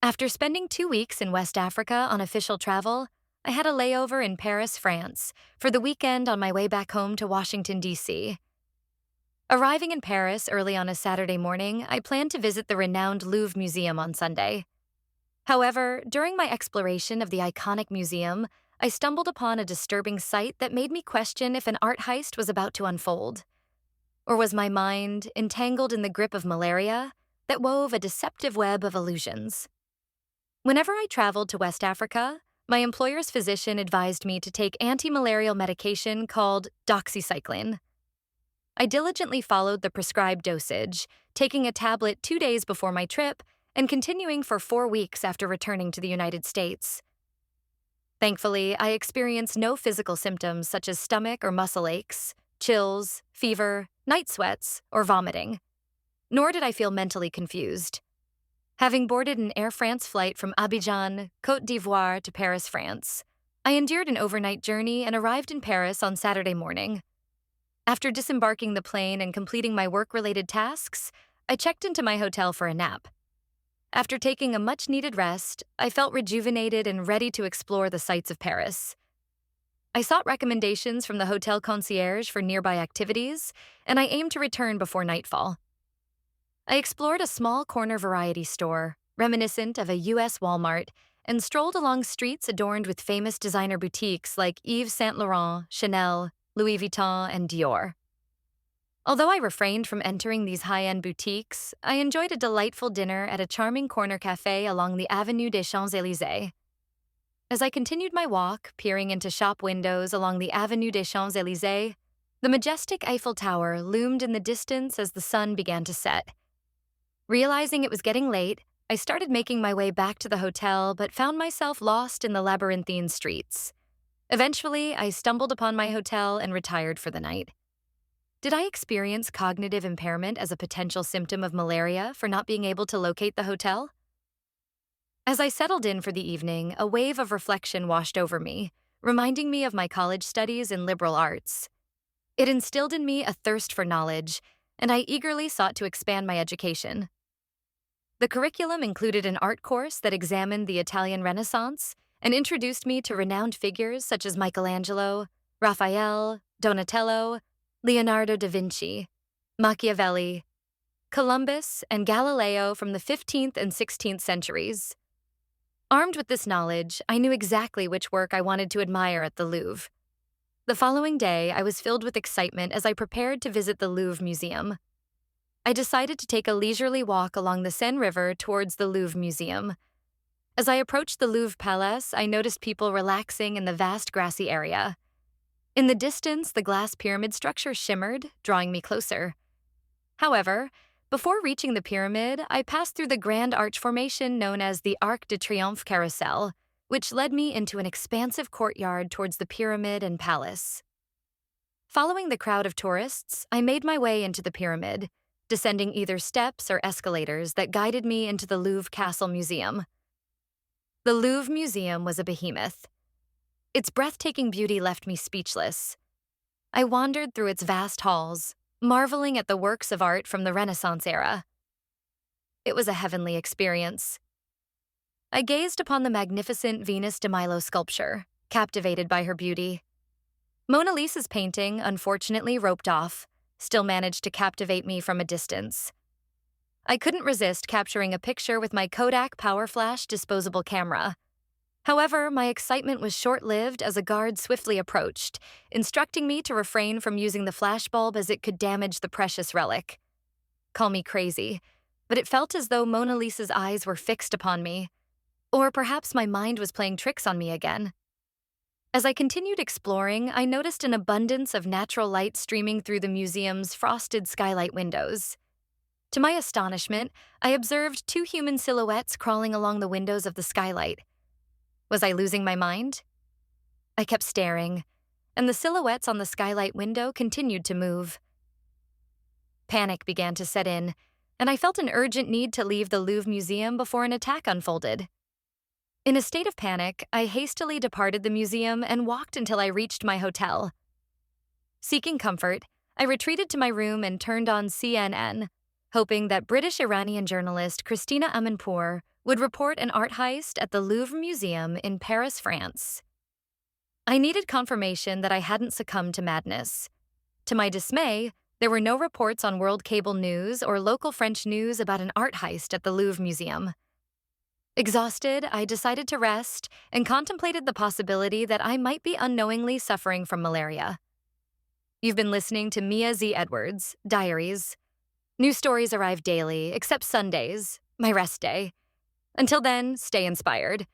After spending 2 weeks in West Africa on official travel, I had a layover in Paris, France, for the weekend on my way back home to Washington, D.C. Arriving in Paris early on a Saturday morning, I planned to visit the renowned Louvre Museum on Sunday. However, during my exploration of the iconic museum, I stumbled upon a disturbing sight that made me question if an art heist was about to unfold. Or was my mind entangled in the grip of malaria that wove a deceptive web of illusions? Whenever I traveled to West Africa, my employer's physician advised me to take anti-malarial medication called doxycycline. I diligently followed the prescribed dosage, taking a tablet 2 days before my trip and continuing for 4 weeks after returning to the United States. Thankfully, I experienced no physical symptoms such as stomach or muscle aches, chills, fever, night sweats, or vomiting. Nor did I feel mentally confused. Having boarded an Air France flight from Abidjan, Côte d'Ivoire to Paris, France, I endured an overnight journey and arrived in Paris on Saturday morning. After disembarking the plane and completing my work-related tasks, I checked into my hotel for a nap. After taking a much-needed rest, I felt rejuvenated and ready to explore the sights of Paris. I sought recommendations from the hotel concierge for nearby activities, and I aimed to return before nightfall. I explored a small corner variety store, reminiscent of a U.S. Walmart, and strolled along streets adorned with famous designer boutiques like Yves Saint Laurent, Chanel, Louis Vuitton, and Dior. Although I refrained from entering these high-end boutiques, I enjoyed a delightful dinner at a charming corner cafe along the Avenue des Champs-Élysées. As I continued my walk, peering into shop windows along the Avenue des Champs-Élysées, the majestic Eiffel Tower loomed in the distance as the sun began to set. Realizing it was getting late, I started making my way back to the hotel but found myself lost in the labyrinthine streets. Eventually, I stumbled upon my hotel and retired for the night. Did I experience cognitive impairment as a potential symptom of malaria for not being able to locate the hotel? As I settled in for the evening, a wave of reflection washed over me, reminding me of my college studies in liberal arts. It instilled in me a thirst for knowledge, and I eagerly sought to expand my education. The curriculum included an art course that examined the Italian Renaissance and introduced me to renowned figures such as Michelangelo, Raphael, Donatello, Leonardo da Vinci, Machiavelli, Columbus, and Galileo from the 15th and 16th centuries. Armed with this knowledge, I knew exactly which work I wanted to admire at the Louvre. The following day, I was filled with excitement as I prepared to visit the Louvre Museum. I decided to take a leisurely walk along the Seine River towards the Louvre Museum. As I approached the Louvre Palace, I noticed people relaxing in the vast grassy area. In the distance, the glass pyramid structure shimmered, drawing me closer. However, before reaching the pyramid, I passed through the grand arch formation known as the Arc de Triomphe Carousel, which led me into an expansive courtyard towards the pyramid and palace. Following the crowd of tourists, I made my way into the pyramid, descending either steps or escalators that guided me into the Louvre Castle Museum. The Louvre Museum was a behemoth. Its breathtaking beauty left me speechless. I wandered through its vast halls, marveling at the works of art from the Renaissance era. It was a heavenly experience. I gazed upon the magnificent Venus de Milo sculpture, captivated by her beauty. Mona Lisa's painting, unfortunately roped off, still managed to captivate me from a distance. I couldn't resist capturing a picture with my Kodak PowerFlash disposable camera. However, my excitement was short-lived as a guard swiftly approached, instructing me to refrain from using the flashbulb as it could damage the precious relic. Call me crazy, but it felt as though Mona Lisa's eyes were fixed upon me. Or perhaps my mind was playing tricks on me again. As I continued exploring, I noticed an abundance of natural light streaming through the museum's frosted skylight windows. To my astonishment, I observed 2 human silhouettes crawling along the windows of the skylight. Was I losing my mind? I kept staring, and the silhouettes on the skylight window continued to move. Panic began to set in, and I felt an urgent need to leave the Louvre Museum before an attack unfolded. In a state of panic, I hastily departed the museum and walked until I reached my hotel. Seeking comfort, I retreated to my room and turned on CNN, hoping that British-Iranian journalist Christina Amanpour would report an art heist at the Louvre Museum in Paris, France. I needed confirmation that I hadn't succumbed to madness. To my dismay, there were no reports on world cable news or local French news about an art heist at the Louvre Museum. Exhausted, I decided to rest and contemplated the possibility that I might be unknowingly suffering from malaria. You've been listening to Mia Z. Edwards, Diaries. New stories arrive daily, except Sundays, my rest day. Until then, stay inspired.